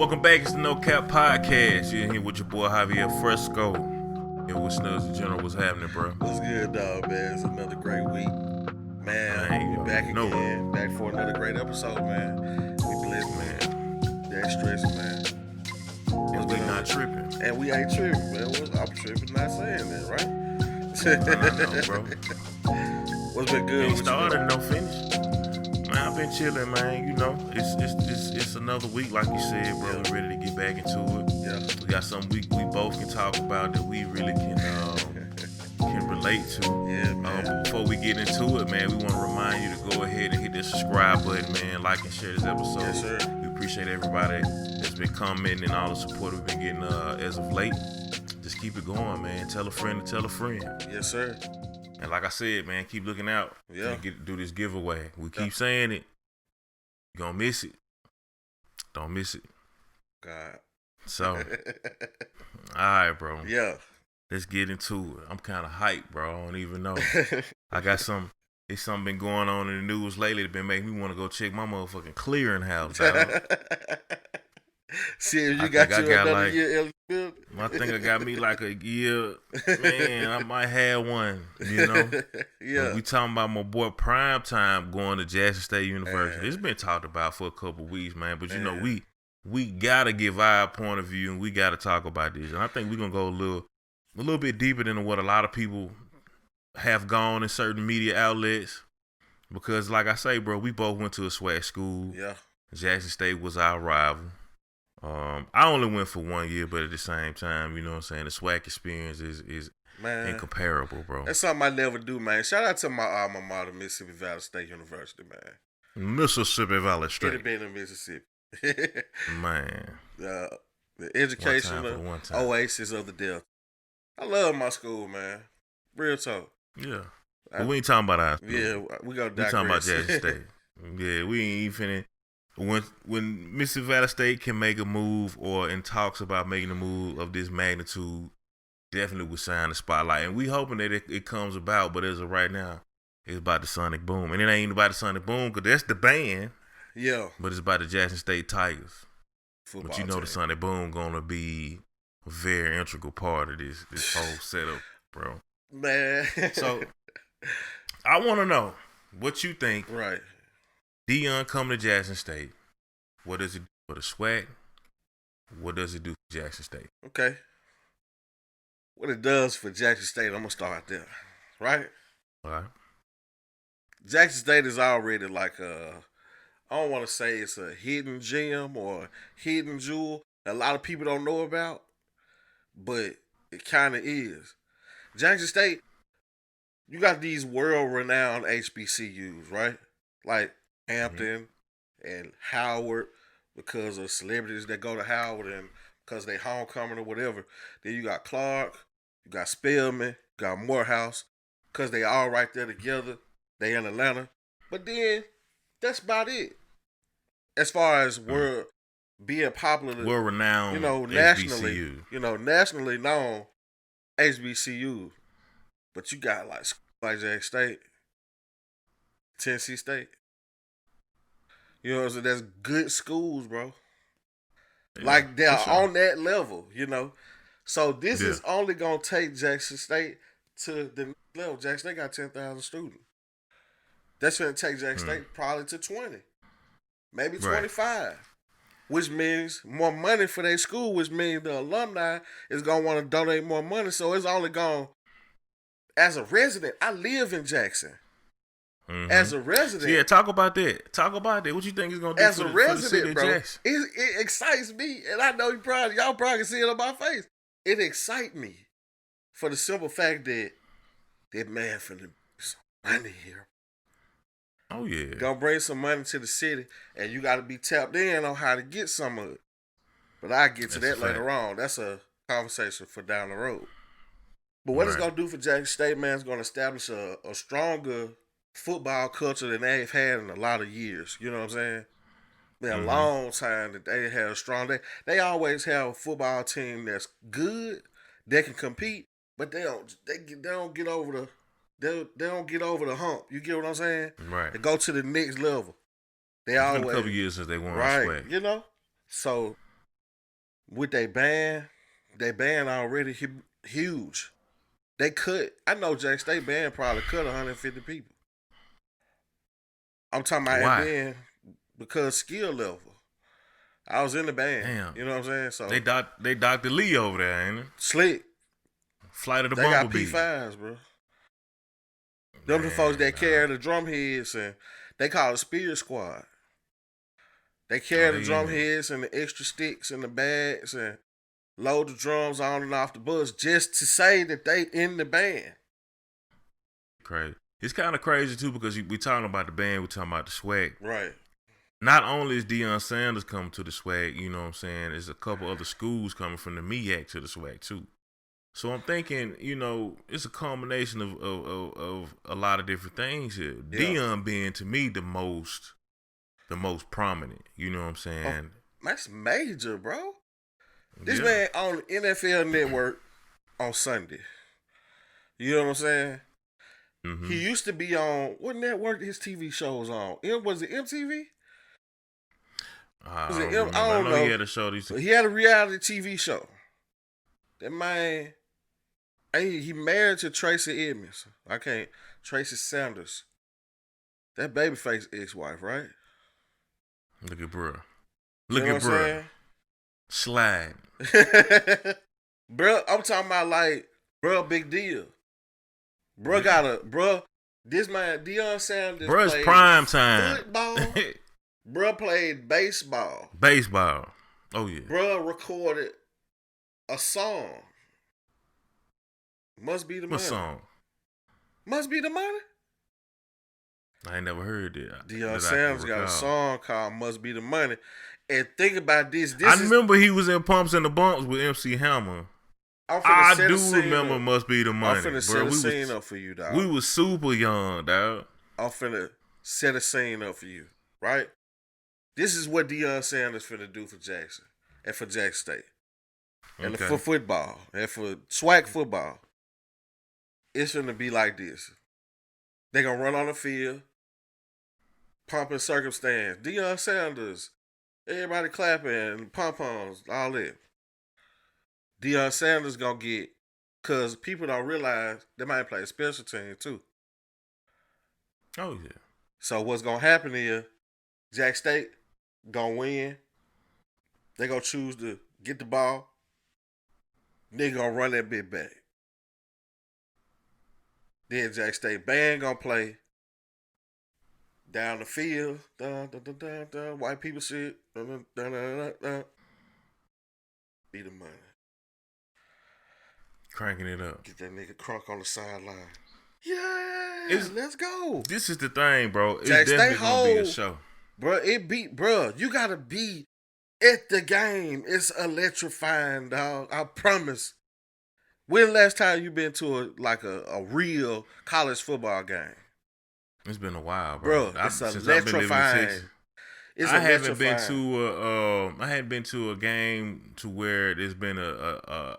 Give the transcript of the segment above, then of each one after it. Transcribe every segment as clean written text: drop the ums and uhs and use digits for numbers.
Welcome back. It's the No Cap Podcast. You're here with your boy Javier Fresco. Here with Snuds in General. What's happening, bro? What's good, dog, man? It's another great week. Man, we back again. Back for another great episode, man. We blessed, man. That stress, man. And we not tripping. And we ain't tripping, man. I'm tripping not saying that, right? I know, bro. What's been good? Ain't started, no finish. Man, I've been chilling, man. You know, it's another week, like you said, bro. Yeah. We're ready to get back into it. Yeah. We got something we both can talk about that we really can relate to. Yeah, man. But before we get into it, man, we want to remind you to go ahead and hit that subscribe button, man. Like and share this episode. Yes, sir. We appreciate everybody that's been commenting and all the support we've been getting as of late. Just keep it going, man. Tell a friend to tell a friend. Yes, sir. And like I said, man, keep looking out. Yeah. Do this giveaway. We keep saying it. You're going to miss it. Don't miss it. God. So, all right, bro. Yeah. Let's get into it. I'm kind of hyped, bro. I don't even know. I got It's something been going on in the news lately that been making me want to go check my motherfucking clearinghouse out. See, if you got another like, year eligibility. I think I got me like a year. Man, I might have one, you know. Yeah. But we talking about my boy Prime Time going to Jackson State University. Man. It's been talked about for a couple of weeks, man. But, you know, we got to give our point of view and we got to talk about this. And I think we're going to go a little bit deeper than what a lot of people have gone in certain media outlets. Because, like I say, bro, we both went to a SWAC school. Yeah. Jackson State was our rival. I only went for 1 year, but at the same time, you know what I'm saying, the SWAC experience is Man, incomparable, bro. That's something I never do, man. Shout out to my alma mater, Mississippi Valley State University, man. Mississippi Valley It'd State. have been in Mississippi. Man. The educational oasis of the Delta. I love my school, man. Real talk. Yeah. But we ain't talking about our school. Yeah, we gonna digress. We talking about Jackson State. Yeah, we ain't even finna. When Mississippi Valley State can make a move or in talks about making a move of this magnitude, definitely would shine the spotlight. And we hoping that it comes about, but as of right now, it's about the Sonic Boom. And it ain't about the Sonic Boom because that's the band. Yeah. But it's about the Jackson State Tigers. Football but you know team. the Sonic Boom gonna be a very integral part of this whole setup, bro. Man. So I want to know what you think. Right. Deion coming to Jackson State. What does it do for the SWAC? What does it do for Jackson State? Okay. What it does for Jackson State, I'm gonna start there. Right? All right. Jackson State is already like I don't want to say it's a hidden gem or hidden jewel that a lot of people don't know about, but it kind of is. Jackson State, you got these world-renowned HBCUs, right? Like Hampton and Howard, because of celebrities that go to Howard and because they homecoming or whatever. Then you got Clark, you got Spelman, you got Morehouse, because they all right there together. They in Atlanta. But then that's about it. As far as being popular, world renowned, you know, nationally, nationally known HBCU. But you got like Jackson State, Tennessee State. You know what I'm saying? That's good schools, bro. Yeah, like they're on that level, you know. So this is only gonna take Jackson State to the next level. Jackson State got 10,000 students. That's gonna take Jackson State probably to 20, maybe 25, which means more money for their school, which means the alumni is gonna want to donate more money. So it's only gonna, as a resident, I live in Jackson. Mm-hmm. As a resident, yeah, talk about that. What you think is gonna do as for a resident, for the city bro? of Jackson? It excites me, and I know y'all probably can see it on my face. It excites me for the simple fact that man finna bring some money here. Oh yeah, gonna bring some money to the city, and you got to be tapped in on how to get some of it. But I get to that later on. That's a conversation for down the road. But what it's gonna do for Jackson State, man, is gonna establish a stronger football culture than they've had in a lot of years. You know what I'm saying? Been a long time that they had a strong. They always have a football team that's good, they can compete, but they don't get over the they don't get over the hump. You get what I'm saying? Right. They go to the next level. It's been a couple years since they won right. SWAC. You know, so with their band already huge. They cut. I know Jack State band probably cut 150 people. I'm talking about it Why? being because skill level. I was in the band. Damn. You know what I'm saying? So They Dr. Lee over there, ain't it? slick. Flight of the They got Bumblebee. P5s, bro. Them the folks that carry the drum heads, and they call it Spear Squad. They carry the drum heads and the extra sticks and the bags and load the drums on and off the bus just to say that they in the band. Crazy. It's kind of crazy too because we talking about the band, we talking about the swag. Right. Not only is Deion Sanders coming to the swag, you know what I'm saying, there's a couple other schools coming from the MEAC to the swag too. So I'm thinking, you know, it's a combination of a lot of different things here. Yeah. Deion being to me the most prominent. You know what I'm saying? Oh, that's major, bro. This man on the NFL Network on Sunday. You know what I'm saying? Mm-hmm. He used to be on what network his TV show was on? Was it MTV? I don't know. He had a show. He had a reality TV show. That man, he married to Tracy Edmonds. Tracy Sanders. That babyface ex-wife, right? Look at bruh. Look at bruh. Slide. Bruh, I'm talking about like, bruh, big deal. Bruh this man, Deion Sanders, bruh's prime time. Football. Bruh played baseball. Oh, yeah. Bruh recorded a song. Must Be the Money. What song? Must Be the Money? I ain't never heard that. Deion Sanders got a song called Must Be the Money. And think about this. I remember he was in Pumps and the Bumps with MC Hammer. I do remember Must Be the Money. I'm finna set a scene up for you, dog. We was super young, dog. I'm finna set a scene up for you, right? This is what Deion Sanders finna do for Jackson and for Jack State. And for football and for swag football. It's finna be like this. They gonna run on the field, pumping circumstance. Deion Sanders, everybody clapping, pom-poms, all that. Deion Sanders gonna get, cause people don't realize they might play a special team too. Oh yeah. So what's gonna happen is Jack State gonna win. They gonna choose to get the ball. They gonna run that bit back. Then Jack State band gonna play down the field. Dun, dun, dun, dun, dun, white people shit. Dun, dun, dun, dun, dun, dun. Be the money. Cranking it up. Get that nigga crunk on the sideline. Yeah, let's go. This is the thing, bro. It's Jack definitely State gonna be a show. Bro, you gotta be at the game. It's electrifying, dog. I promise. When the last time you been to a real college football game? It's been a while, bro. It's electrifying. I haven't been to a game to where there's been a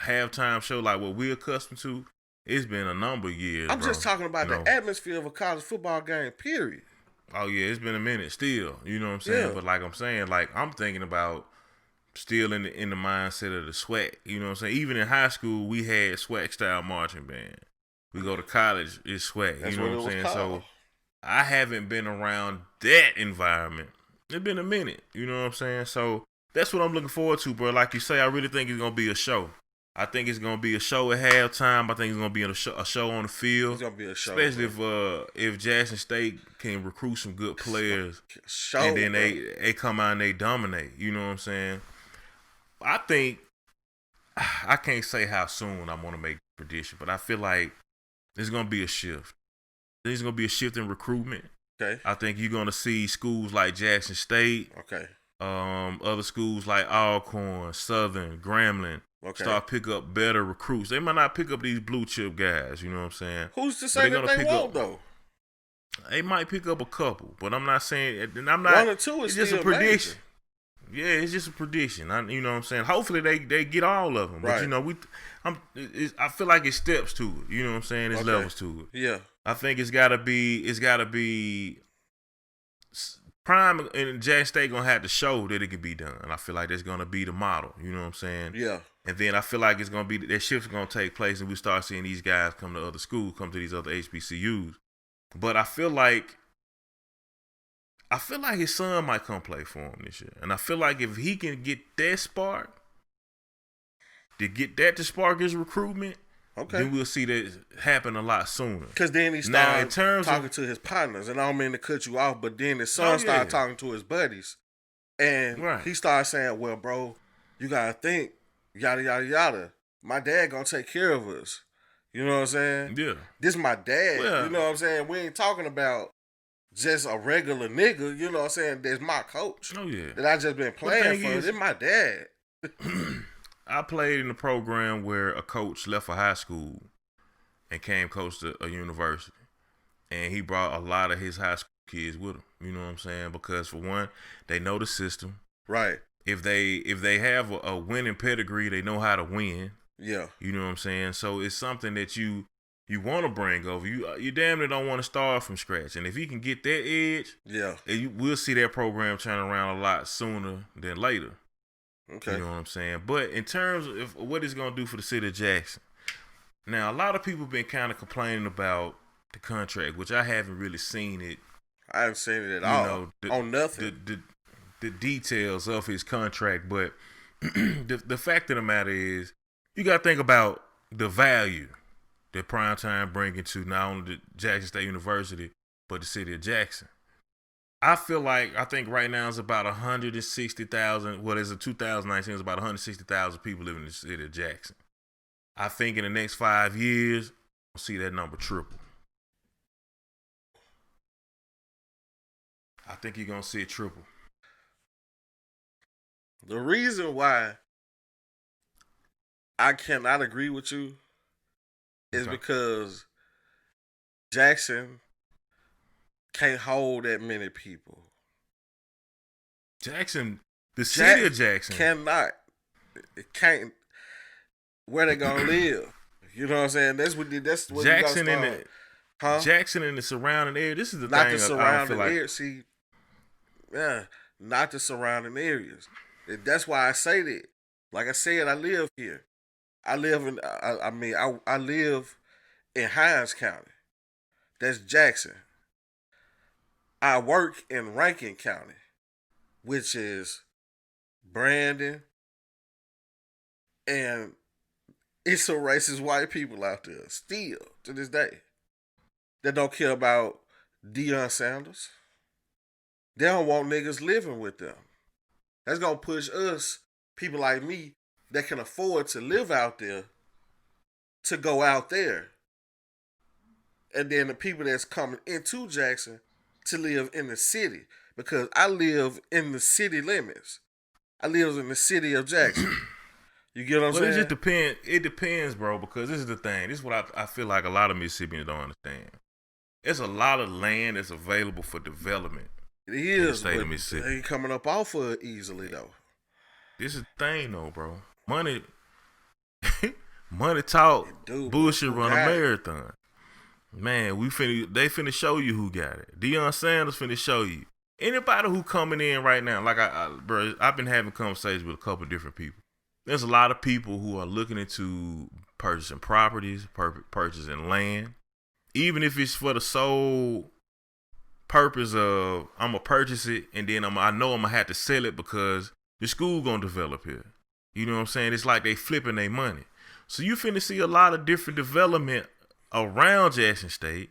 halftime show like what we're accustomed to. It's been a number of years. I'm just talking about the atmosphere of a college football game, period. Oh yeah, it's been a minute still. You know what I'm saying? Yeah. But like I'm saying, like I'm thinking about still in the mindset of the SWAC. You know what I'm saying? Even in high school, we had SWAC style marching band. We go to college, it's SWAC. That's you know what I'm saying? Called. So I haven't been around that environment. It's been a minute. You know what I'm saying? So that's what I'm looking forward to, bro. Like you say, I really think it's gonna be a show. I think it's gonna be a show at halftime. I think it's gonna be a show on the field. It's gonna be a show, especially if Jackson State can recruit some good players, and then they come out and they dominate. You know what I'm saying? I think I can't say how soon I'm gonna make a prediction, but I feel like there's gonna be a shift. There's gonna be a shift in recruitment. Okay. I think you're gonna see schools like Jackson State. Okay. Other schools like Alcorn, Southern, Grambling. Okay. Start pick up better recruits. They might not pick up these blue chip guys, you know what I'm saying? Who's to say that they won't though? They might pick up a couple, but I'm not saying. And I'm not. 1 or 2 is just a prediction. Major. Yeah, it's just a prediction. You know what I'm saying? Hopefully they get all of them. Right. But you know I feel like it's steps to it. You know what I'm saying? It's levels to it. Yeah. I think it's gotta be Prime and Jackson State gonna have to show that it can be done. And I feel like that's gonna be the model. You know what I'm saying? Yeah. And then I feel like it's gonna be that shift's gonna take place, and we start seeing these guys come to other schools, come to these other HBCUs. But I feel like his son might come play for him this year, and I feel like if he can get that spark, to spark his recruitment, okay, then we'll see that happen a lot sooner. Because then he started talking to his partners, and I don't mean to cut you off, but then his son started talking to his buddies, and he started saying, "Well, bro, you gotta think, yada yada yada. My dad gonna take care of us. You know what I'm saying? Yeah, this is my dad. Well, you know what I'm saying? We ain't talking about just a regular nigga. You know what I'm saying? That's my coach. Oh yeah, that I just been playing for. This my dad." I played in a program where a coach left a high school and came coach to a university, and he brought a lot of his high school kids with him. You know what I'm saying? Because for one, they know the system. Right. If they have a winning pedigree, they know how to win. Yeah. You know what I'm saying? So it's something that you want to bring over. You damn near don't want to start from scratch. And if he can get that edge, we'll see that program turn around a lot sooner than later. Okay. You know what I'm saying? But in terms of what it's going to do for the city of Jackson, now a lot of people been kind of complaining about the contract, which I haven't really seen it. I haven't seen it at all. On nothing. The details of his contract, but the fact of the matter is, you got to think about the value that Primetime bringing to not only the Jackson State University, but the city of Jackson. I think right now it's about 160,000. Well, as of 2019, it's about 160,000 people living in the city of Jackson. I think in the next 5 years, we'll see that number triple. I think you're going to see it triple. The reason why I cannot agree with you is because Jackson can't hold that many people. Jackson, the city of Jackson cannot. It can't. Where they gonna live? You know what I'm saying? That's what Jackson in the Jackson in the surrounding area. This is the not thing. The surrounding area. See, not the surrounding areas. That's why I say that. Like I said, I live here. I live in. I live in Hinds County. That's Jackson. I work in Rankin County, which is Brandon, and it's some racist white people out there still to this day that don't care about Deion Sanders. They don't want niggas living with them. That's gonna push us, people like me, that can afford to live out there, to go out there. And then the people that's coming into Jackson to live in the city, because I live in the city limits. I live in the city of Jackson. You get what I'm saying? It just depends. It depends, bro, because this is the thing. This is what I feel like a lot of Mississippians don't understand. There's a lot of land that's available for development. It is, but they ain't coming up off of it easily, though. This is the thing, though, bro. Money talk, bullshit run a marathon. Man, they finna show you who got it. Deion Sanders finna show you. Anybody who coming in right now, like bro, I've been having conversations with a couple of different people. There's a lot of people who are looking into purchasing properties, purchasing land, even if it's for the sole purpose of I'm gonna purchase it and then I know I'm gonna have to sell it because the school gonna develop here. You know what I'm saying? It's like they flipping their money. So you finna see a lot of different development around Jackson State,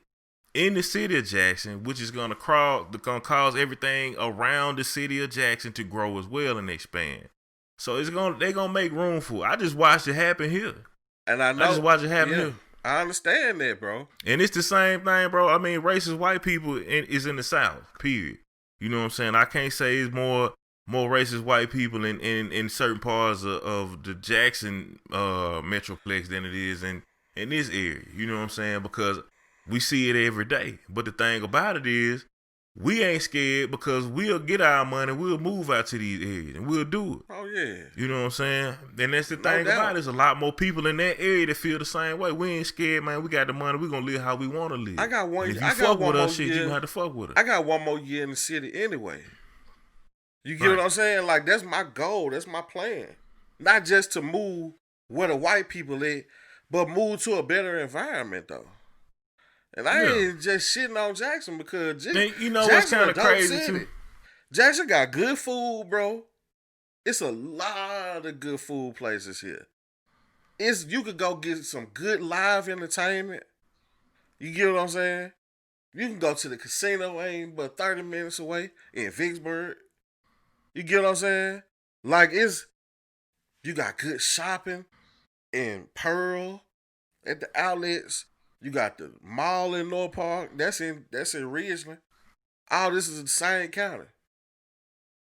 in the city of Jackson, which is gonna cause everything around the city of Jackson to grow as well and expand. So they're gonna make room for it. I just watched it happen here. And I know I just watched it happen here. I understand that, bro. And it's the same thing, bro. I mean, racist white people is in the South, period. You know what I'm saying? I can't say it's more racist white people in certain parts of the Jackson metroplex than it is in this area. You know what I'm saying? Because we see it every day. But the thing about it is, we ain't scared because we'll get our money, we'll move out to these areas, and we'll do it. Oh yeah. You know what I'm saying? And that's the No thing doubt. about it. There's a lot more people in that area that feel the same way. We ain't scared, man. We got the money. We gonna live how we want to live. I got one. And if you I got fuck one with more us, shit, year. you gonna have to fuck with us. I got one more year in the city anyway. You get Right. what I'm saying? Like, that's my goal. That's my plan. Not just to move where the white people at, but move to a better environment though. And I ain't just shitting on Jackson because And you know what's Jackson kind a of dope crazy city. too? Jackson got good food, bro. It's a lot of good food places here. You could go get some good live entertainment. You get what I'm saying? You can go to the casino, ain't but 30 minutes away in Vicksburg. You get what I'm saying? Like, you got good shopping in Pearl at the outlets. You got the mall in North Park. That's in Ridgeland. All this is the same county,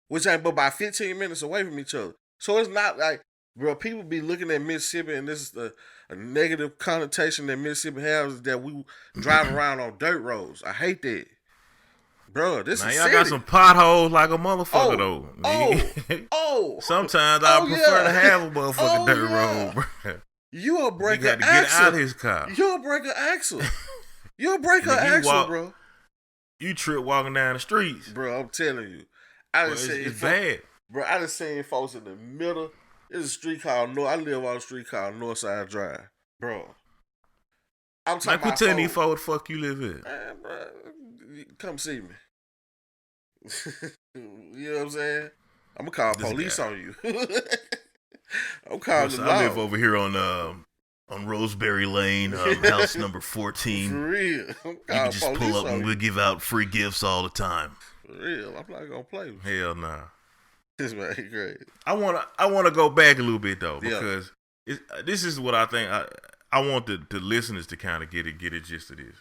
which ain't but about 15 minutes away from each other. So it's not like, bro, people be looking at Mississippi, and this is a negative connotation that Mississippi has, is that we drive around on dirt roads. I hate that. Bro, this Now is y'all city. got some potholes like a motherfucker though. Sometimes I prefer to have a motherfucking dirt road, bro. You'll break You got an to get axle. out his car. You'll break an axle. You'll break an And if you axle, walk- bro. You trip walking down the streets. Bro, I'm telling you. I Bro, just seen it's bad. Bro, I just seen folks in the middle. There's a street called I live on a street called Northside Drive. Bro. I'm talking Like, quit about telling these folks. folks the fuck you live in. Man, bro, come see me. You know what I'm saying? I'm gonna call This police guy. on you. I'm calling the I live law. over here on Roseberry Lane, house number 14. For real. I'm You calling can just police pull up on and you. we'll give out free gifts all the time. For real. I'm not gonna play with you. Hell nah. This man great. I wanna go back a little bit though, Yeah. because this is what I think. I want the listeners to kind of get a gist of this,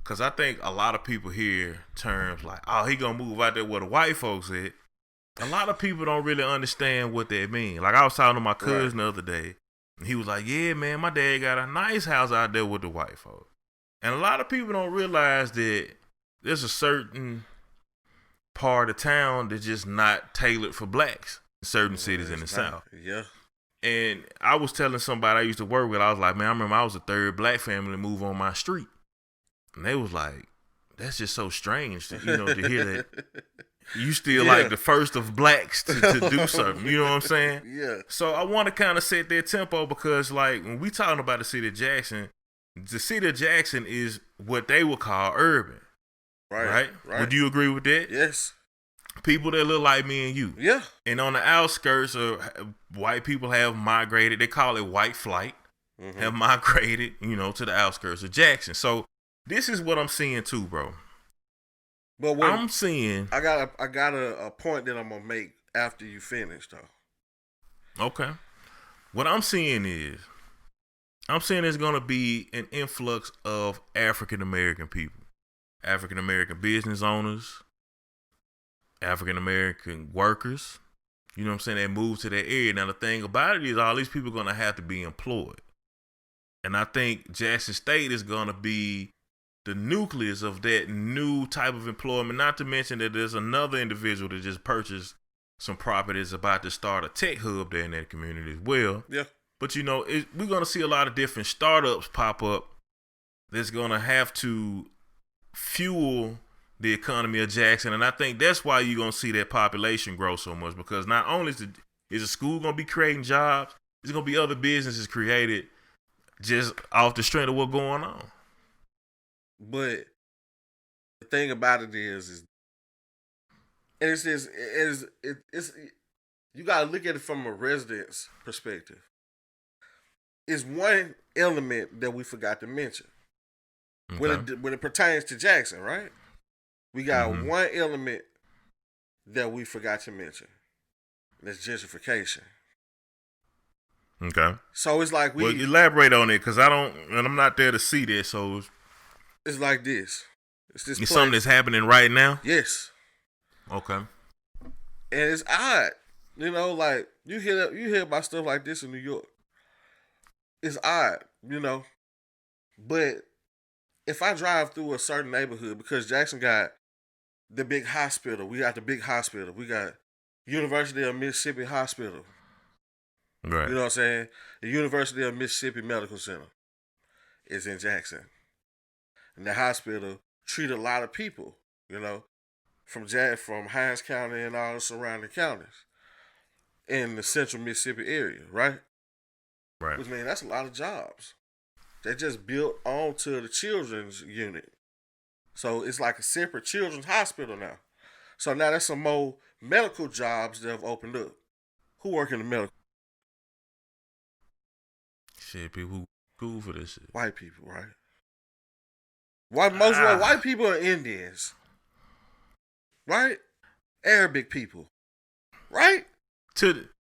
because I think a lot of people hear terms like, "Oh, he gonna move out there where the white folks at." A lot of people don't really understand what that mean. Like, I was talking to my cousin the other day, and he was like, "Yeah, man, my dad got a nice house out there with the white folks." And a lot of people don't realize that there's a certain part of town that's just not tailored for blacks in certain cities in the South. Yeah. And I was telling somebody I used to work with, I was like, man, I remember I was the third black family to move on my street. And they was like, that's just so strange to, to hear that. You still like the first of blacks to do something. You know what I'm saying? Yeah. So I want to kind of set that tempo, because like when we talking about the city of Jackson, the city of Jackson is what they would call urban. Right? Would you agree with that? Yes. People that look like me and you. Yeah. And on the outskirts, white people have migrated. They call it white flight. Mm-hmm. Have migrated, to the outskirts of Jackson. So this is what I'm seeing too, bro. But I'm seeing. I got a point that I'm gonna make after you finish though. Okay. What I'm seeing is, there's gonna be an influx of African American people, African American business owners, African American workers. You know what I'm saying? They move to that area. Now the thing about it is, all these people are gonna have to be employed, and I think Jackson State is gonna be the nucleus of that new type of employment. Not to mention that there's another individual that just purchased some property that's about to start a tech hub there in that community as well. Yeah. But we're gonna see a lot of different startups pop up that's gonna have to fuel the economy of Jackson, and I think that's why you're gonna see that population grow so much, because not only is the school gonna be creating jobs, there's gonna be other businesses created just off the strength of what's going on. But the thing about it is and it's you gotta look at it from a resident's perspective. It's one element that we forgot to mention when it pertains to Jackson, right? We got one element that we forgot to mention. That's gentrification. Okay. So it's like well, elaborate on it, because I'm not there to see this. So it's like this. It's something that's happening right now. Yes. Okay. And it's odd, like you hear about stuff like this in New York. It's odd, but if I drive through a certain neighborhood, because Jackson got the big hospital. We got the big hospital. We got University of Mississippi Hospital. Right. You know what I'm saying? The University of Mississippi Medical Center is in Jackson. And the hospital treat a lot of people, you know, from Hinds County and all the surrounding counties in the central Mississippi area, right? Right. Which means that's a lot of jobs. They just built onto the children's unit. So it's like a separate children's hospital now. So now there's some more medical jobs that have opened up. Who work in the medical? Shit, people who cool for this shit. White people, right? White people are Indians, right? Arabic people, right?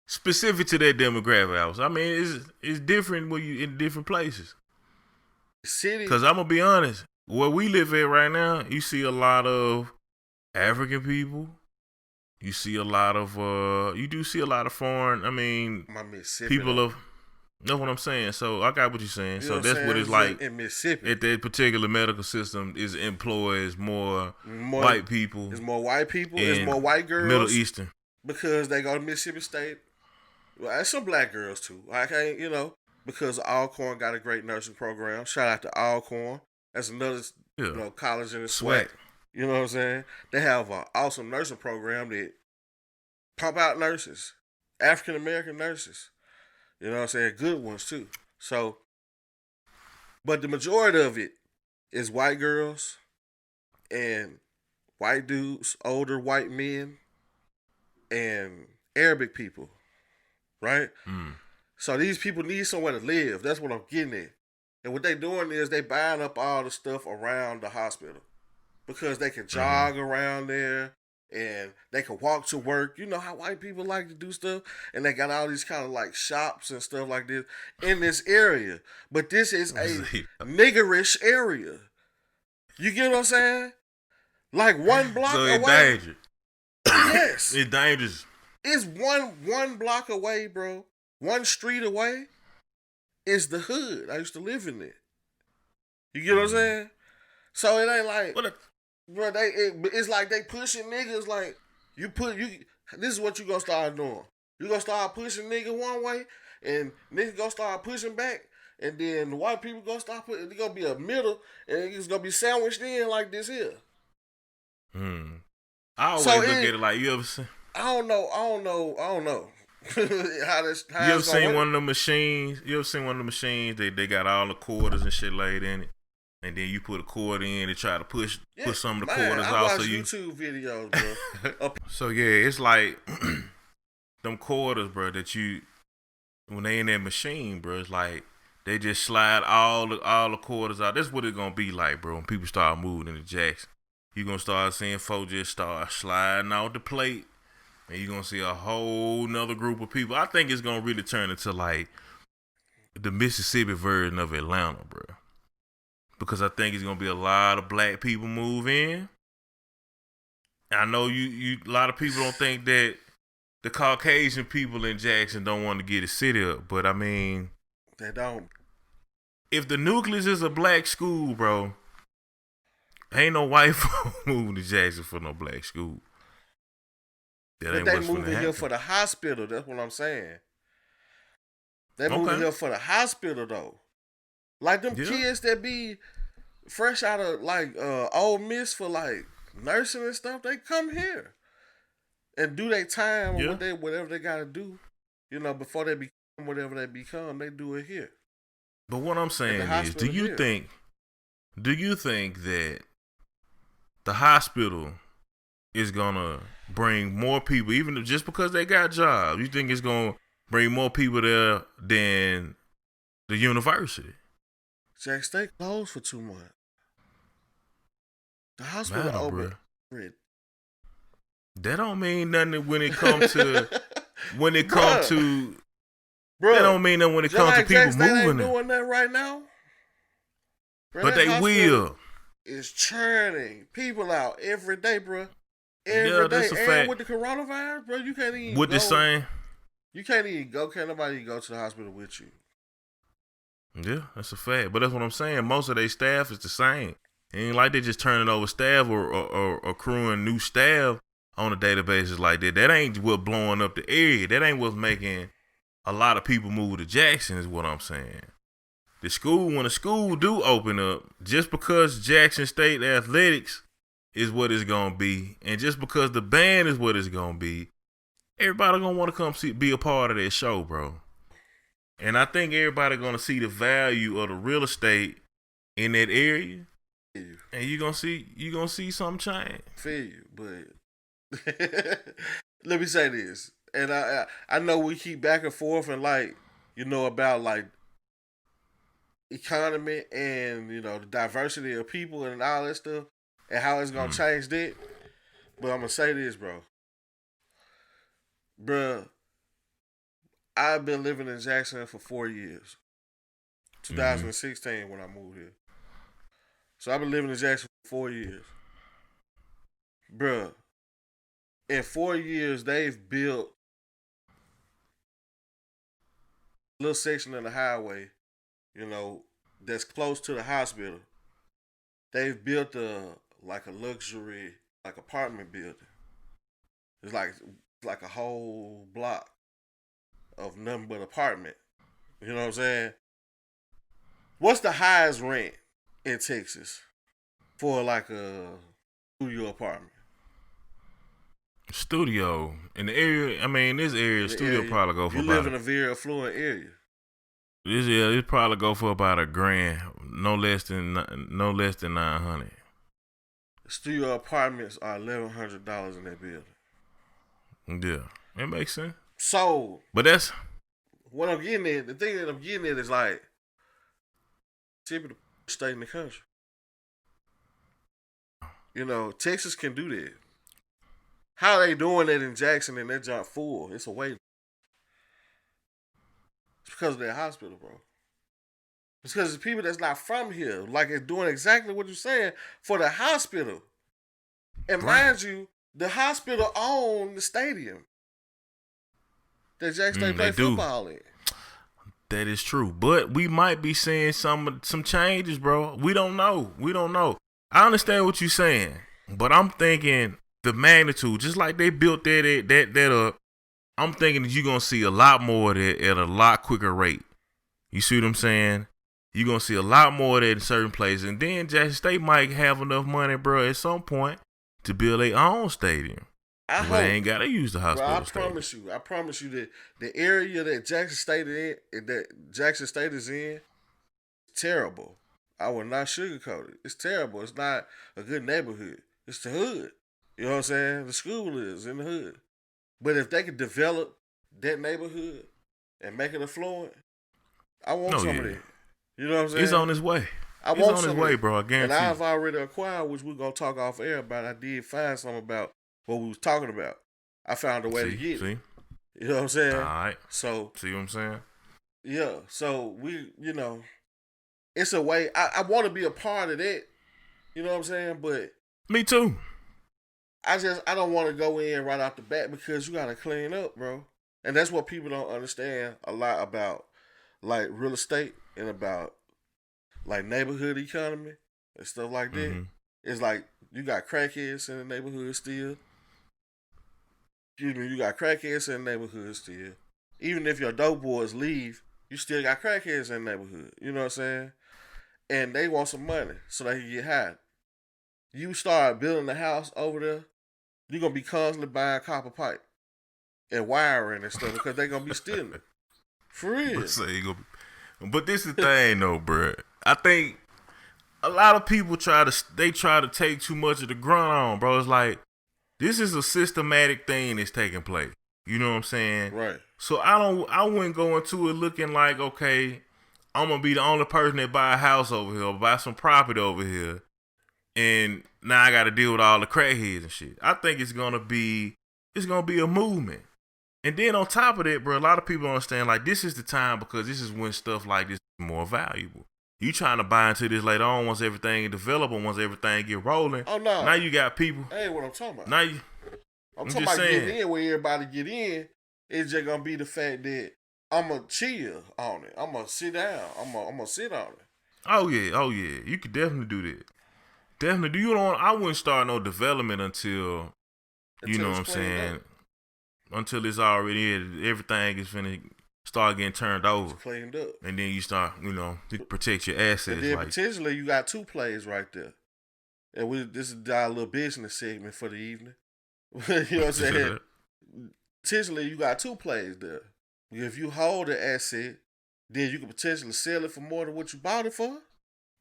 Specific to that demographic house. I mean, it's different when you in different places. City. Because I'm gonna be honest, where we live at right now, you see a lot of African people. You see a lot of you do see a lot of foreign. I mean, people of. That's what I'm saying. So I got what you're saying. So that's what it's like in Mississippi. At that particular medical system is employs more white people. It's more white people. It's more white girls. Middle Eastern. Because they go to Mississippi State. Well, there's some black girls too. I can't, because Alcorn got a great nursing program. Shout out to Alcorn. That's another college in the SWAC. You know what I'm saying? They have an awesome nursing program that pump out nurses, African American nurses. You know what I'm saying? Good ones too. So, but the majority of it is white girls and white dudes, older white men, and Arabic people, right? Mm. So these people need somewhere to live. That's what I'm getting at. And what they doing is they buying up all the stuff around the hospital because they can jog around there. And they can walk to work. You know how white people like to do stuff? And they got all these kind of like shops and stuff like this in this area. But this is a niggerish area. You get what I'm saying? Like one block away. So it's dangerous. Yes. It's dangerous. It's one block away, bro. One street away is the hood. I used to live in it. You get what I'm saying? So it ain't like... Bro, it's like they pushing niggas like this is what you gonna start doing. You gonna start pushing niggas one way and niggas gonna start pushing back and then the white people gonna start putting, it's gonna be a middle and it's gonna be sandwiched in like this here. I always look at it like you ever seen. I don't know. how you ever seen one of the machines? You ever seen one of the machines? They got all the quarters and shit laid in it. And then you put a cord in and try to push some of the quarters out. I watch YouTube videos, bro. So yeah, it's like them quarters, bro. That when they in that machine, bro, it's like they just slide all the quarters out. That's what it's gonna be like, bro. When people start moving into Jackson, you gonna start seeing folks just start sliding out the plate, and you gonna see a whole nother group of people. I think it's gonna really turn into like the Mississippi version of Atlanta, bro. Because I think it's gonna be a lot of black people move in. I know you a lot of people don't think that the Caucasian people in Jackson don't want to get a city up, but I mean, they don't. If the nucleus is a black school, bro, ain't no white folk moving to Jackson for no black school. But they moving here for the hospital. That's what I'm saying. They moving here for the hospital though. Like them kids that be fresh out of like Ole Miss for like nursing and stuff, they come here and do their time or whatever they gotta do, before they become whatever they become, they do it here. But what I'm saying is, do you think that the hospital is gonna bring more people, even just because they got jobs? You think it's gonna bring more people there than the university? Jack State closed for 2 months. The hospital open. That don't mean nothing when it comes to that don't mean nothing when it comes to people Jack State moving. Ain't doing that right now. But they will. It's churning people out every day, bro. Every day. That's a and fact. With the coronavirus, bro, you can't even with go. The same. You can't even go. Can't nobody go to the hospital with you. Yeah, that's a fact. But that's what I'm saying. Most of their staff is the same. It ain't like they just turning over staff or accruing new staff on a daily basis like that. That ain't what blowing up the area. That ain't what's making a lot of people move to Jackson is what I'm saying. When the school do open up, just because Jackson State athletics is what it's gonna be, and just because the band is what it's gonna be, everybody gonna want to come be a part of that show, bro. And I think everybody gonna see the value of the real estate in that area, and you gonna see something change. Feel you, but let me say this, and I know we keep back and forth and like about like economy and the diversity of people and all that stuff and how it's gonna change that. But I'm gonna say this, bro. I've been living in Jackson for 4 years. 2016 when I moved here. So I've been living in Jackson for 4 years. Bruh, in 4 years, they've built a little section of the highway, that's close to the hospital. They've built a luxury, apartment building. It's like a whole block of nothing but apartment. You know what I'm saying? What's the highest rent in Texas for like a studio apartment? Studio in the area. I mean, this area, studio probably go for you live in a very affluent area. It probably go for about $1,000, no less than 900. Studio apartments are $1,100 in that building. Yeah, it makes sense. So, but that's what I'm getting at. The thing that I'm getting at is like, typical state in the country. Texas can do that. How are they doing that in Jackson and that job full? It's a wait. It's because of their hospital, bro. It's because it's people that's not from here. Like, it's doing exactly what you're saying for the hospital. And mind you, the hospital owns the stadium that Jackson State play football in. That is true. But we might be seeing some changes, bro. We don't know. I understand what you're saying. But I'm thinking the magnitude, just like they built that up, I'm thinking that you're going to see a lot more of that at a lot quicker rate. You see what I'm saying? You're going to see a lot more of that in certain places. And then Jackson State might have enough money, bro, at some point to build their own stadium. But they ain't got to use the hospital stadium. I promise you that the area that Jackson State is in, terrible. I will not sugarcoat it. It's terrible. It's not a good neighborhood. It's the hood. You know what I'm saying? The school is in the hood. But if they could develop that neighborhood and make it affluent, I want some of that. You know what I'm saying? It's on its way. It's on its way, bro. I guarantee. And I've already acquired, which we're going to talk off air about. I did find something about what we was talking about. I found a way to get it. You know what I'm saying? All right. So, see what I'm saying? Yeah. So it's a way. I want to be a part of that. You know what I'm saying? But me too. I don't want to go in right off the bat because you got to clean up, bro. And that's what people don't understand a lot about, like real estate and about like neighborhood economy and stuff like that. Mm-hmm. It's like you got crackheads in the neighborhood still. You got crackheads in the neighborhood still. Even if your dope boys leave, you still got crackheads in the neighborhood. You know what I'm saying? And they want some money so they can get high. You start building the house over there, you're going to be constantly buying copper pipe and wiring and stuff because they're going to be stealing it. For real. But this is the thing, though, bro. I think a lot of people try to take too much of the grunt on, bro. It's like, this is a systematic thing that's taking place. You know what I'm saying? Right. So I wouldn't go into it looking like, okay, I'm going to be the only person that buy a house over here or buy some property over here. And now I got to deal with all the crackheads and shit. I think it's gonna be a movement. And then on top of that, bro, a lot of people understand like this is the time because this is when stuff like this is more valuable. You trying to buy into this later on once everything develop and once everything get rolling. Oh no! Now you got people. That ain't what I'm talking about. Now I'm talking about getting in where everybody get in. It's just gonna be the fact that I'm gonna chill on it. I'm gonna sit down. I'm gonna sit on it. Oh yeah. You could definitely do that. Definitely. I wouldn't start no development until you know what I'm saying. Up. Until it's already everything is finna start getting turned over. It's cleaned up. And then you start, you protect your assets. And then potentially you got 2 plays right there. And this is our little business segment for the evening. You know what I'm saying? Potentially you got 2 plays there. If you hold the asset, then you can potentially sell it for more than what you bought it for.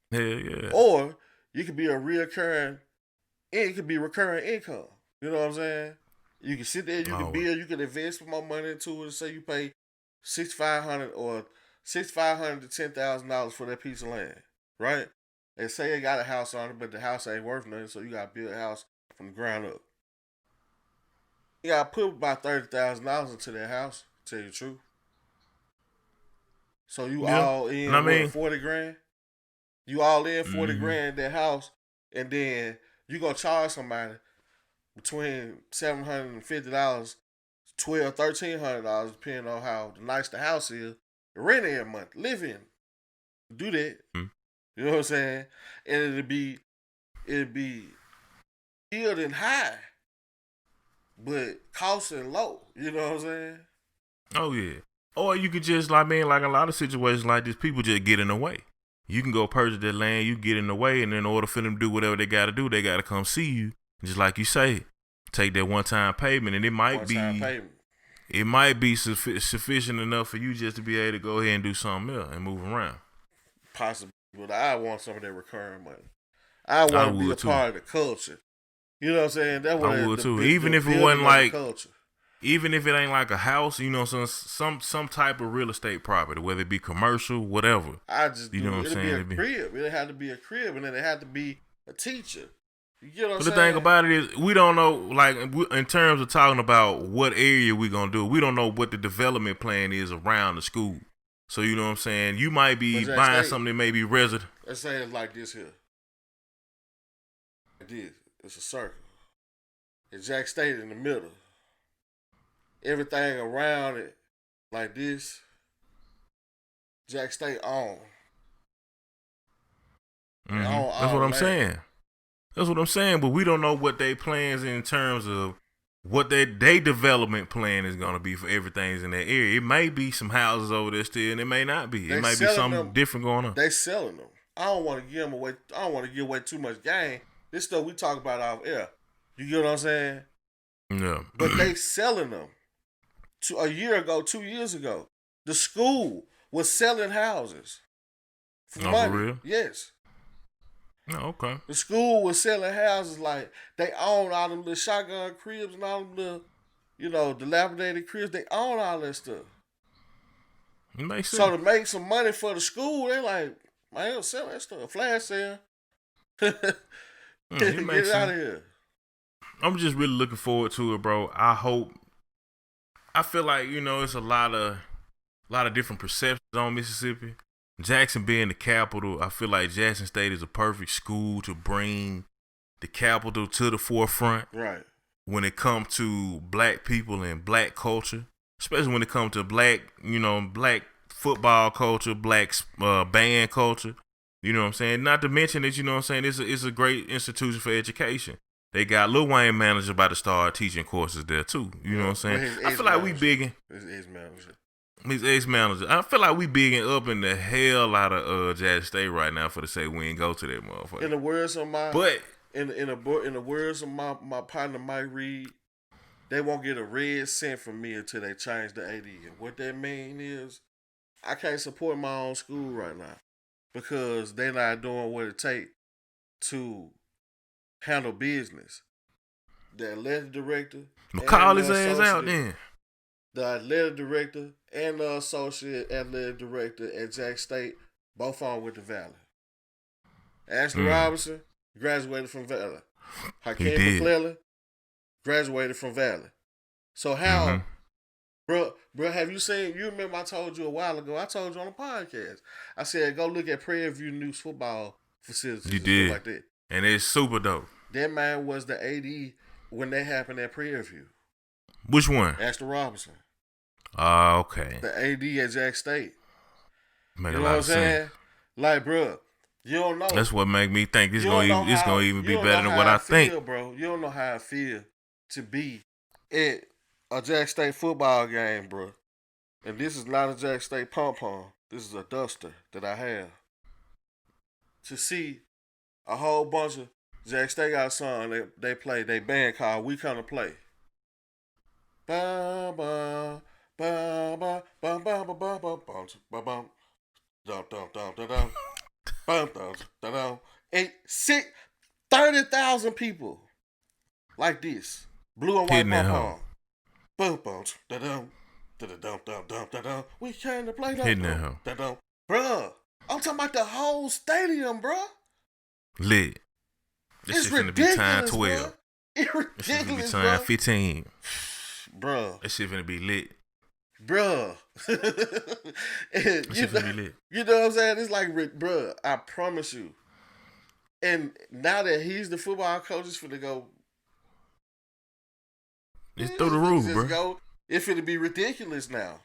Yeah. Or you could be it could be recurring income. You know what I'm saying? You can sit there, you can build, you can invest more money into it. Say you pay $6,500 to $10,000 for that piece of land, right? And say they got a house on it, but the house ain't worth nothing, so you got to build a house from the ground up. You got to put about $30,000 into that house, to tell you the truth. So you all in 40 grand? You all in 40 grand that house, and then you gonna charge somebody between $750, $1,200, $1,300, depending on how nice the house is. The rent every month, live in, do that. You know what I'm saying? And it'd be yielding high, but costing low. You know what I'm saying? Oh yeah. Or you could just like a lot of situations like this, people just get in the way. You can go purchase that land, you get in the way, and in order for them to do whatever they got to do, they got to come see you. Just like you say, take that one-time payment, and it might be sufficient enough for you just to be able to go ahead and do something else and move around. Possibly, but I want some of that recurring money. I want to be a part of the culture. You know what I'm saying? That's what I would too. Even if it wasn't like culture. Even if it ain't like a house, some type of real estate property, whether it be commercial, whatever. You know what I'm saying? It'd be a crib. It had to be a crib, and then it had to be a teacher. You get what I'm saying? The thing about it is, we don't know, like, in terms of talking about what area we gonna do, we don't know what the development plan is around the school. So you know what I'm saying? You might be buying something that may be resident. Let's say it's like this here. Like this. It's a circle. And Jack State in the middle. Everything around it, like this, Jack State on. That's what I'm saying. That's what I'm saying. But we don't know what they plans in terms of what their development plan is going to be for everything's in that area. It may be some houses over there still, and it may not be. It might be something different going on. They selling them. I don't want to give them away. I don't want to give away too much game. This stuff we talk about off air. You get what I'm saying? Yeah. But they selling them. A year ago, 2 years ago, the school was selling houses for money. For real? Yes. Oh, okay. The school was selling houses like they own all them little shotgun cribs and all them little, dilapidated cribs. They own all that stuff. It makes sense. So to make some money for the school, they like, man, sell that stuff. Flash sale. It Get makes out sense. of here. I'm just really looking forward to it, bro. I feel like, it's a lot of different perceptions on Mississippi. Jackson being the capital, I feel like Jackson State is a perfect school to bring the capital to the forefront. Right. When it comes to black people and black culture, especially when it comes to black football culture, black band culture. You know what I'm saying? Not to mention that, it's a great institution for education. They got Lil Wayne manager about to start teaching courses there too. You know what I'm saying? I feel like we bigging. His ex-manager. I feel like we bigging up in the hell out of Jackson State right now for the sake we ain't go to that motherfucker. In the words of my partner Mike Reed, they won't get a red cent from me until they change the AD. And what that mean is, I can't support my own school right now because they're not doing what it takes to handle business. The athletic director, call his ass out then. The athletic director and the associate athletic director at Jack State, both on with the Valley. Ashley Robinson graduated from Valley. Hakeem McClellan graduated from Valley. So how, bro, have you seen, you remember I told you a while ago, I told you on the podcast, I said, go look at Prairie View News football facilities. You did. Like that. And it's super dope. That man was the AD when that happened at Prairie View. Which one? Ashley Robinson. Okay. The AD at Jack State. Make you know what I'm saying? Like, bro, You don't know. That's what make me think You don't know it's how gonna even you be don't know better than how what I I think. feel, bro. You don't know how I feel to be at a Jack State football game, bro. And this is not a Jack State pom pom. This is a duster that I have. To see a whole bunch of Jack State got a song they play, they band called We Come to Play. Ba ba ba ba ba ba ba ba ba ba ba dum dum dum dum dum bum dum dum dum. And 30,000 people like this. Blue and white Hitting that pom hoe. pom. Boom boom da dum da dum dum dum da dum. We came to play dum Hitting that dum hoe. da dum. Bruh, I'm talking about the whole stadium, bruh. Lit. This It's shit finna be time ridiculous, 12. bruh. It's This shit finna be ridiculous, time bruh. 15. Bruh. This shit finna be lit. Bruh. This you shit know, finna be lit. you know what I'm saying? It's like, bruh, I promise you. And now that he's the football coach, it's finna go. It's through the roof, Just bro. go. It's finna be ridiculous now.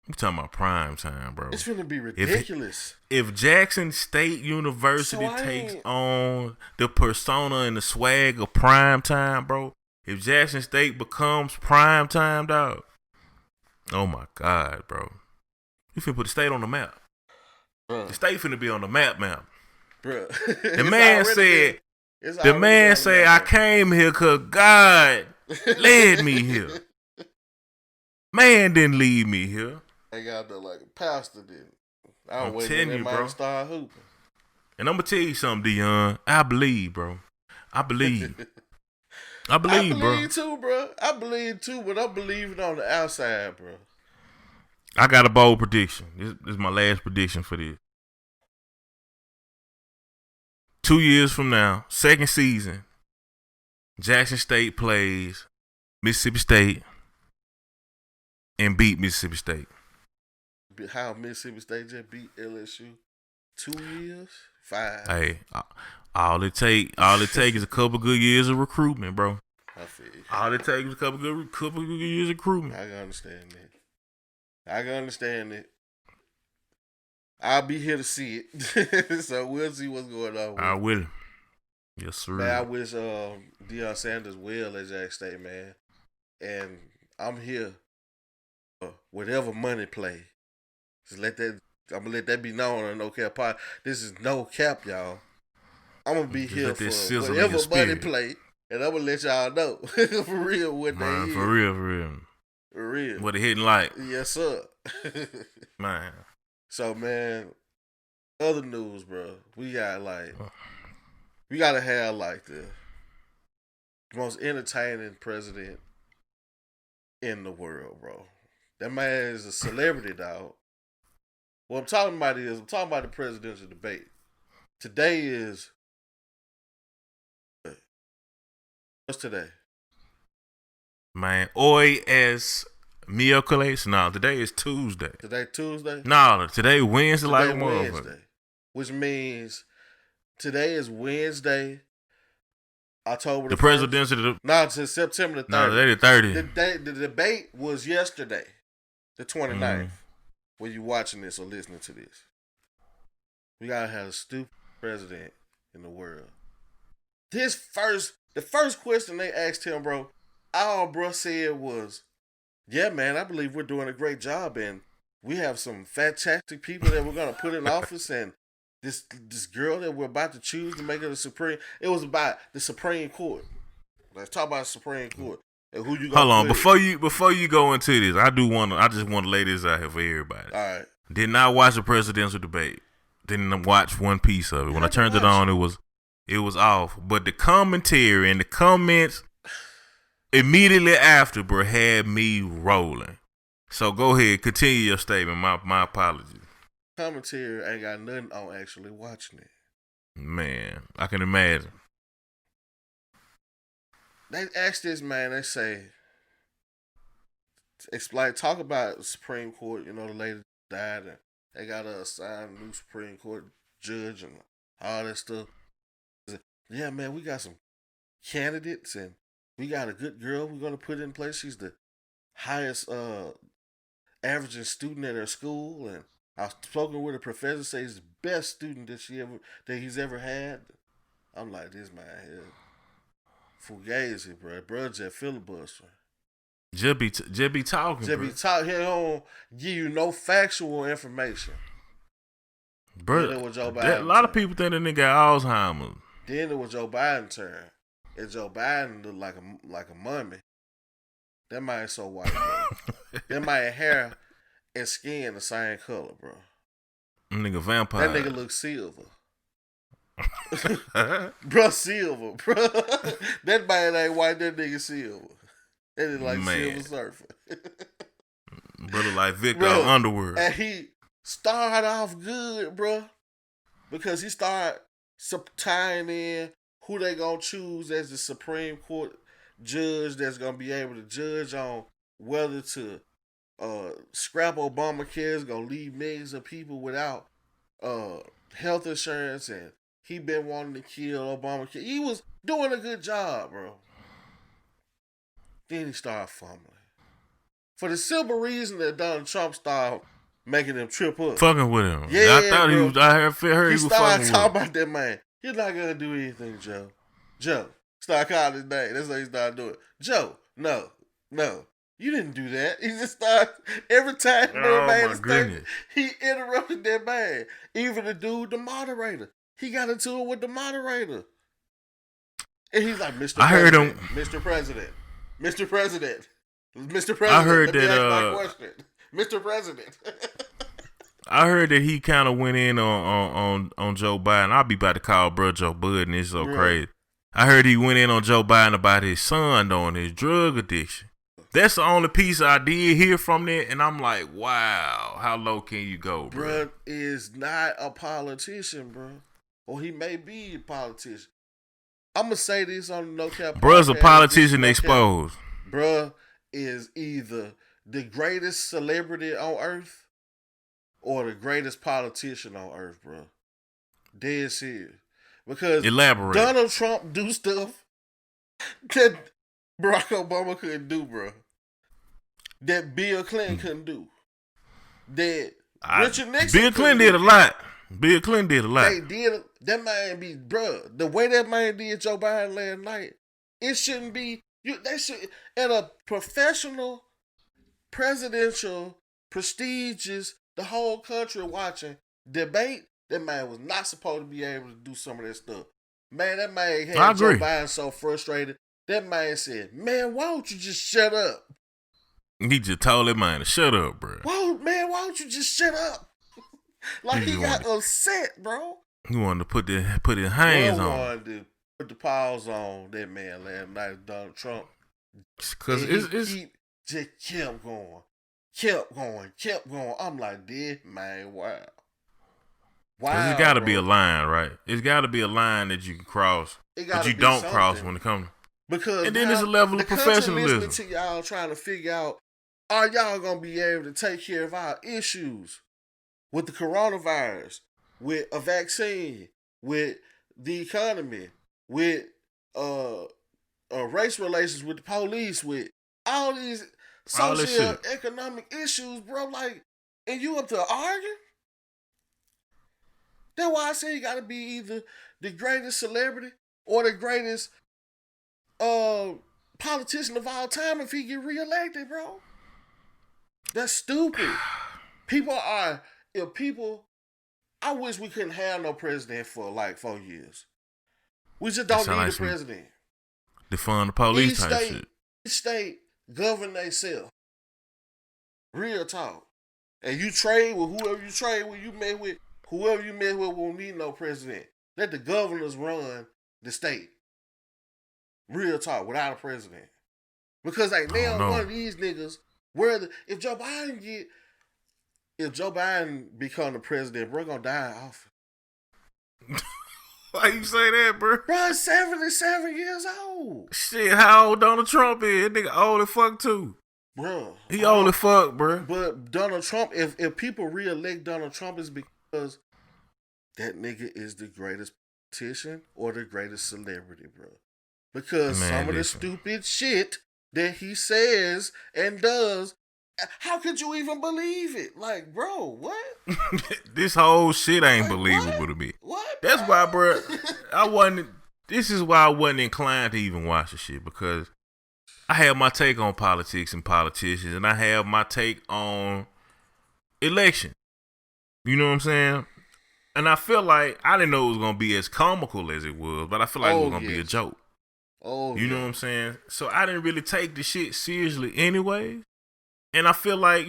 You talking about prime time, bro. It's finna be ridiculous. If Jackson State University takes on the persona and the swag of prime time, bro. If Jackson State becomes prime time, dog. Oh my God, bro. You finna put the state on the map. Bruh. The state finna be on the map. Bruh. The man said, I came here because God led me here. Man didn't lead me here. They got there like a pastor did. I'm telling waiting you, on that bro. man start hooping. And I'm going to tell you something, Deion. I believe, bro. I believe. I believe, bro. Too, bro. I believe too, but I'm believing on the outside, bro. I got a bold prediction. This is my last prediction for this. 2 years from now, second season, Jackson State plays Mississippi State and beat Mississippi State. How Mississippi State just beat LSU? 2 years? 5. Hey, all it take is a couple good years of recruitment, bro. I feel you. All it takes is a couple good years of recruitment. I can understand that. I'll be here to see it. So we'll see what's going on. I will. Yes, sir. Man, I wish Deion Sanders well at Jack State, man. And I'm here for whatever money play. I'm gonna let that be known on No Cap Pod. This is No Cap, y'all. I'm gonna be here for whatever money play, and I'm gonna let y'all know for real what they is. For real. What it hitting like? Yes, sir. Man. So, man, other news, bro. We gotta have like the most entertaining president in the world, bro. That man is a celebrity, dog. What I'm talking about the presidential debate. Today is what's today? Man, hoy es miércoles. No, today is Tuesday. Today Tuesday? No, today Wednesday like a motherfucker. Wednesday. Which means today is Wednesday, October the presidential. No, it's September the 30th. No, today the 30th. The debate was yesterday, the 29th. When you watching this or listening to this. We gotta have a stupid president in the world. The first question they asked him, bro, all bro said was, yeah, man, I believe we're doing a great job and we have some fantastic people that we're gonna put in office, and this girl that we're about to choose to make her the Supreme. It was about the Supreme Court. Let's talk about the Supreme Court. And who you Hold on, before you go into this, I just want to lay this out here for everybody. All right. Did not watch the presidential debate. Didn't watch one piece of it. When I turned it on, it was off. But the commentary and the comments immediately after, bro, had me rolling. So go ahead, continue your statement. My apologies. Commentary ain't got nothing on actually watching it. Man, I can imagine. They asked this man, they say, talk about the Supreme Court, the lady died and they got to assign a new Supreme Court judge and all that stuff. Yeah, man, we got some candidates and we got a good girl we're going to put in place. She's the highest averaging student at her school, and I was spoken with a professor, say he's the best student that he's ever had. I'm like, this man here, fugazi, bro. Bro, just filibustering. Just be talking, Just bro. be talking. He don't give you no factual information. Bro, Then it was Joe a Biden lot turn. of people think that nigga got Alzheimer's. Then it was Joe Biden turn, and Joe Biden looked like a mummy. That man so white, bro. That man hair and skin the same color, bro. Nigga vampire. That nigga look silver. Bro, silver, bro. That man ain't white, that nigga silver. That is like Man. Silver Surfer. Brother like Victor Bro, Underwood. and he started off good, bro. Because he started tying in who they gonna choose as the Supreme Court judge that's gonna be able to judge on whether to scrap Obamacare, is gonna leave millions of people without health insurance, and he been wanting to kill Obamacare. He was doing a good job, bro. Then he started fumbling. For the simple reason that Donald Trump started making them trip up. Fucking with him. Yeah, I thought bro. he was. I heard He he was started fucking with talking him. about that man. You're not gonna do anything, Joe. Joe. Start calling his name. That's what he started doing. Joe, no. You didn't do that. He just started every time Oh, man my statement, goodness. he interrupted that man. Even the dude, the moderator. He got into it with the moderator. And he's like, Mr. I heard President, him. Mr. President, Mr. President, Mr. President. I heard let me that, ask my question. Mr. President. I heard that he kind of went in on Joe Biden. I'll be about to call bro Joe Bud, and it's so crazy. I heard he went in on Joe Biden about his son though and his drug addiction. That's the only piece I did hear from that, and I'm like, wow, how low can you go, bro? Bruh is not a politician, bro. Or he may be a politician. I'm going to say this on the No Cap. Bruh's a podcast. politician No exposed. Cap. Bruh is either the greatest celebrity on earth or the greatest politician on earth, bro. Dead serious. Because Elaborate. Donald Trump do stuff that Barack Obama couldn't do, bro. That Bill Clinton couldn't do. That Richard Nixon Bill Clinton did a lot. Bill Clinton did a lot. They did that man be, bruh. The way that man did Joe Biden last night, it shouldn't be. They should at a professional, presidential, prestigious, the whole country watching debate. That man was not supposed to be able to do some of that stuff. Man, that man had Joe Biden so frustrated. That man said, "Man, why don't you just shut up?" He just told that man to shut up, bro. Whoa, man, why don't you just shut up? Like he got upset, bro. He wanted to put his hands on. Wanted to put the paws on that man last night, Donald Trump. Because he just kept going. I'm like, this man, wow. Because it's got to be a line, right? It's got to be a line that you can cross, but you don't cross when it comes. Because and then there's a level of professionalism. Listening to y'all trying to figure out, are y'all gonna be able to take care of our issues with the coronavirus, with a vaccine, with the economy, with race relations with the police, with all these social economic issues, bro? Like, and you up to argue? That's why I say you gotta be either the greatest celebrity or the greatest politician of all time if he get reelected, bro. That's stupid. I wish we couldn't have no president for like 4 years. We just don't need a president. Defund the police type shit. Each state govern themselves. Real talk. And you trade with whoever you trade with, whoever you met with won't need no president. Let the governors run the state. Real talk, without a president. Because like now one of these niggas, if Joe Biden become the president, bro, gonna die off. Why you say that, bro? Bro, 77 years old. Shit, how old Donald Trump is? That nigga old as fuck too. Bro. He old as fuck, bro. But Donald Trump, if people reelect Donald Trump, is because that nigga is the greatest politician or the greatest celebrity, bro. Because some of the stupid shit that he says and does How could you even believe it? Like, bro, what? This whole shit ain't Like, believable what? to me. What, That's bro? why, bro, I wasn't. This is why I wasn't inclined to even watch the shit, because I have my take on politics and politicians, and I have my take on election. You know what I'm saying? And I feel like I didn't know it was gonna be as comical as it was, but I feel like it was gonna be a joke. Oh, you know what I'm saying? So I didn't really take the shit seriously anyway. And I feel like,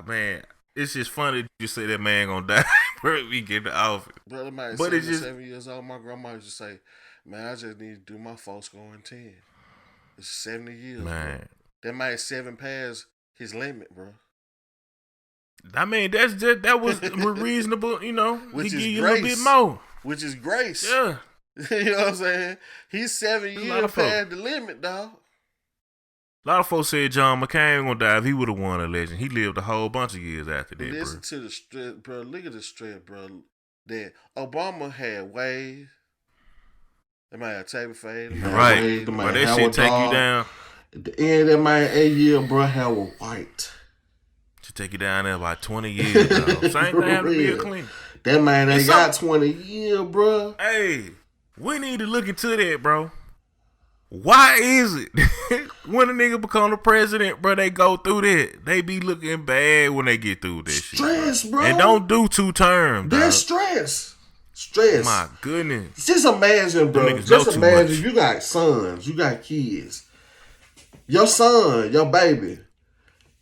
man, it's just funny that you say that man gonna die before we get the office. Brother, man, But it's just 7 years old. My grandma used to say, "Man, I just need to do my folks going 10." It's 70 years, man. bro. That man 7 past his limit, bro. I mean, that was reasonable, Which he is give you grace. a little bit more. Which is grace. Yeah. You know what I'm saying? He's 7 years past the limit, dog. A lot of folks said John McCain gonna die if he would have won an election. He lived a whole bunch of years after that, Listen to the strip, bro. Look at the strip, bro. That Obama had Wade. They might have Tabor Fade. Right. But that shit take you down. At the end of my 8 year, bro, Howard White. To take you down there by 20 years, dog. Same thing happened to Bill Clinton. That man ain't got 20 years, bro. Hey, we need to look into that, bro. Why is it when a nigga become the president, bro, they go through that? They be looking bad when they get through this shit. Stress, bro. And don't do 2 terms, dog. That's stress. Stress. My goodness. Just imagine, bro. Just imagine you got sons, you got kids. Your son, your baby,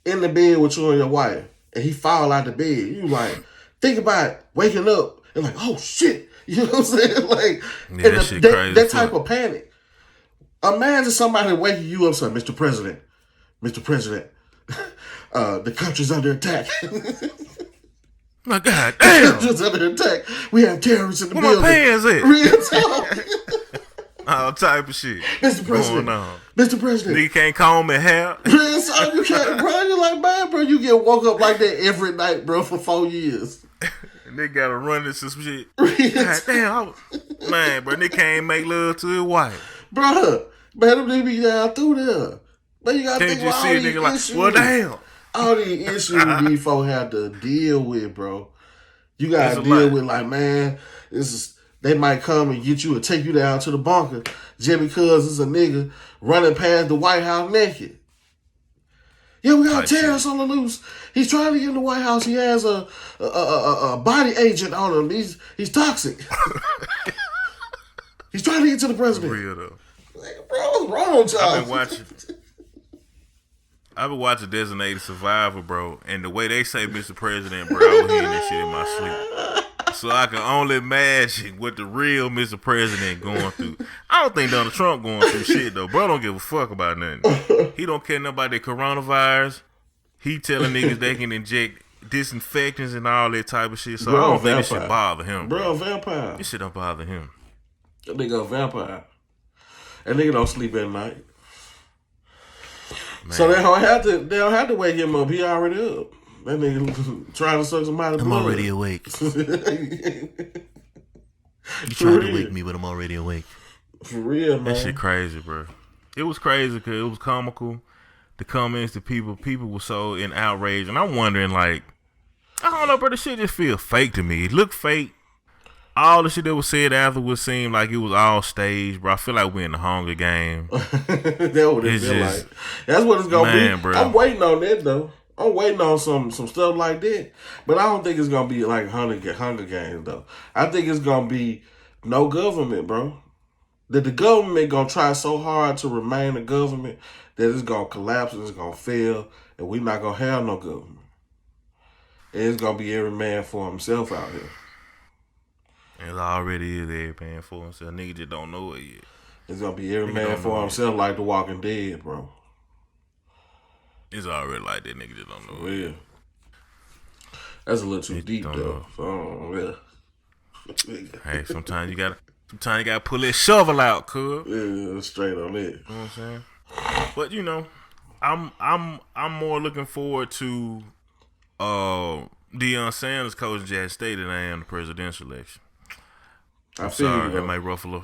in the bed with you and your wife, and he fall out the bed. You like, think about waking up and like, oh shit. You know what I'm saying? Like, yeah, that shit crazy. That type of panic. Imagine somebody waking you up saying, Mr. President, the country's under attack. My God damn. The country's under attack. We have terrorists in the building. Where my pants at? Real talk. All type of shit. Mr. President. Going on. Mr. President. Nigga can't comb and hair. Real talk, you can't, bro. You're like, man, bro, you get woke up like that every night, bro, for 4 years. Nigga gotta run into some shit. Real God damn. Man, bro, nigga can't make love to his wife. Bro, man, them niggas be down through there. Man, you gotta think about all these issues. Well, damn. All these issues these folks have to deal with, bro. You gotta deal with, like, man, they might come and get you and take you down to the bunker just because it's a nigga running past the White House naked. Yeah, we got terrorists on the loose. He's trying to get in the White House. He has a body agent on him. He's toxic. He's trying to get to the president. For real though. Like, bro, what's wrong with y'all? I've been watching Designated Survivor, bro, and the way they say Mr. President, bro, I was hearing that shit in my sleep. So I can only imagine what the real Mr. President going through. I don't think Donald Trump going through shit, though. Bro don't give a fuck about nothing. He don't care nothing about the coronavirus. He telling niggas they can inject disinfectants and all that type of shit. So bro, I don't think this shit bother him. Bro, vampire. This shit don't bother him. That nigga a vampire. That nigga don't sleep at night. Man. So they don't have to wake him up. He already up. That nigga trying to suck somebody's blood. I'm already awake. You tried to wake me, but I'm already awake. For real, man. That shit crazy, bro. It was crazy because it was comical. The comments, the people were so in outrage. And I'm wondering, like, I don't know, bro, the shit just feel fake to me. It looked fake. All the shit that was said afterwards seemed like it was all staged, bro. I feel like we're in the Hunger Game. That's what it feel like. That's what it's gonna be. Bro. I'm waiting on that though. I'm waiting on some stuff like that. But I don't think it's gonna be like Hunger Games though. I think it's gonna be no government, bro. That the government gonna try so hard to remain a government that it's gonna collapse and it's gonna fail, and we're not gonna have no government. And it's gonna be every man for himself out here. It already is every man for himself. Nigga just don't know it yet. It's gonna be every man for himself, like The Walking Dead, bro. It's already like that. Nigga just don't know it. Yeah. That's a little too deep though. So, yeah. Hey, sometimes you gotta pull that shovel out, cuz. Yeah, straight on it. You know what I'm saying? But I'm more looking forward to Deion Sanders coaching Jackson State than I am the presidential election. I'm sorry, that might ruffle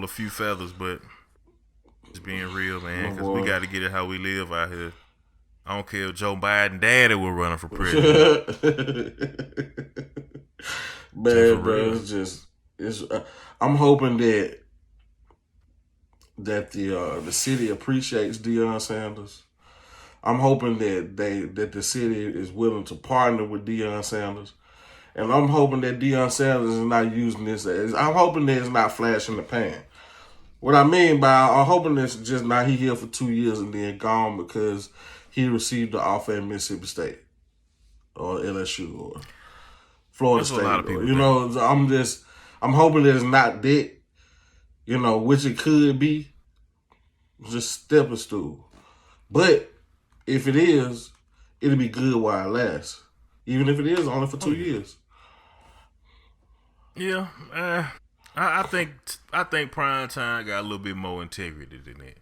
a few feathers, but it's being real, man. Because we got to get it how we live out here. I don't care if Joe Biden daddy was running for president. Man, bro, it's. I'm hoping that the city appreciates Deion Sanders. I'm hoping that the city is willing to partner with Deion Sanders. And I'm hoping that Deion Sanders is not using this as. I'm hoping that it's not flash in the pan. What I mean by I'm hoping it's just not he here for 2 years and then gone because he received the offer at Mississippi State or LSU or Florida That's State. a lot of people I'm hoping that it's not that, which it could be. Just stepping stool. But if it is, it'll be good while it lasts. Even if it is only for 2 years. Yeah, I think Prime Time got a little bit more integrity than that.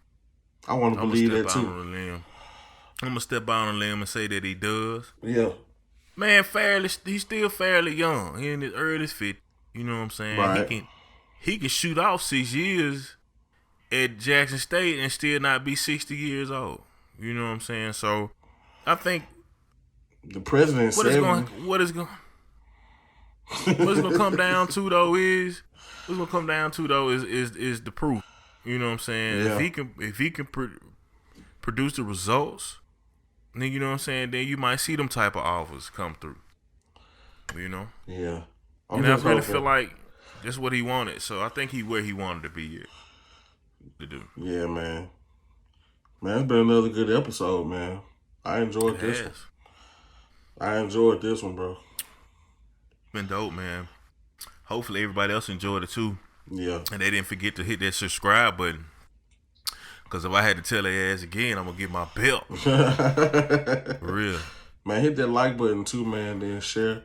I want to believe that too. I'm gonna step out on a limb and say that he does. Yeah, man, he's still fairly young. He in his early 50s. You know what I'm saying? Right. He can shoot off 6 years at Jackson State and still not be 60 years old. You know what I'm saying? So I think the president what it's going to come down to though is the proof. You know what I'm saying? Yeah. If he can produce the results, then you know what I'm saying. Then you might see them type of offers come through. You know? Yeah. I really feel like that's what he wanted. So I think where he wanted to be to do. Yeah, man. Man, it's been another good episode, man. I enjoyed this one. I enjoyed this one, bro. Been dope, man. Hopefully everybody else enjoyed it too. Yeah. And they didn't forget to hit that subscribe button. Because if I had to tell their ass again, I'm going to get my belt. For real. Man, hit that like button too, man. Then share,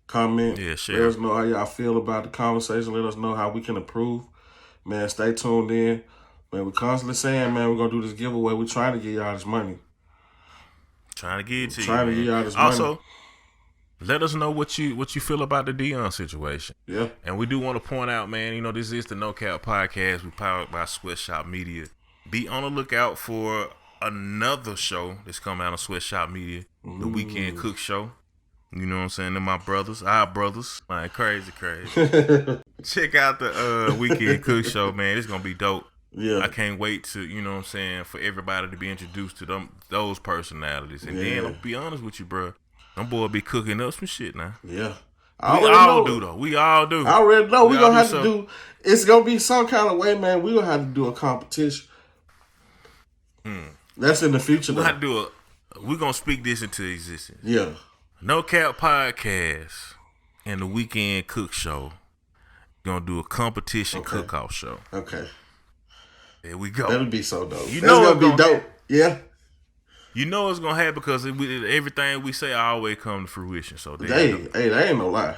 comment. Yeah, share. Let us know how y'all feel about the conversation. Let us know how we can improve. Man, stay tuned in. Man, we're constantly saying, man, we're going to do this giveaway. We're trying to get y'all this money. Trying to get it to you. Trying to get y'all this also, money. let us know what you feel about the Deion situation. Yeah. And we do want to point out, man, this is the No Cap Podcast. We're powered by Sweatshop Media. Be on the lookout for another show that's coming out on Sweatshop Media, the Weekend Cook Show. You know what I'm saying? They're our brothers. Like, crazy. Check out the Weekend Cook Show, man. It's going to be dope. Yeah. I can't wait to, you know what I'm saying, for everybody to be introduced to those personalities. And then, I'll be honest with you, bro. Them boy be cooking up some shit now. Yeah. We all do, though. We all do. I already know. We're going to have to do, it's going to be some kind of way, man. We're going to have to do a competition. That's in the future, though. We're going to speak this into existence. Yeah. No Cap Podcast and the Weekend Cook Show going to do a competition cook-off show. Okay. There we go. That'll be so dope. That's going to be dope. Yeah. You know it's going to happen because everything we say always come to fruition. So that ain't no lie.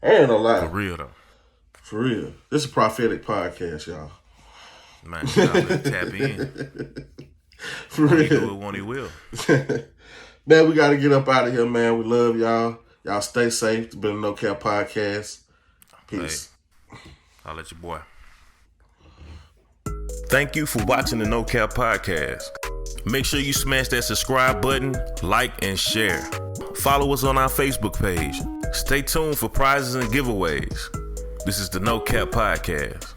Ain't no lie. For real, though. For real. This is a prophetic podcast, y'all. Man, you gotta tap in. For real. He do it when he will. Man, we got to get up out of here, man. We love y'all. Y'all stay safe. It's been a No Cap Podcast. Peace. Hey, I'll let your boy. Thank you for watching the No Cap Podcast. Make sure you smash that subscribe button, like, and share. Follow us on our Facebook page. Stay tuned for prizes and giveaways. This is the No Cap Podcast.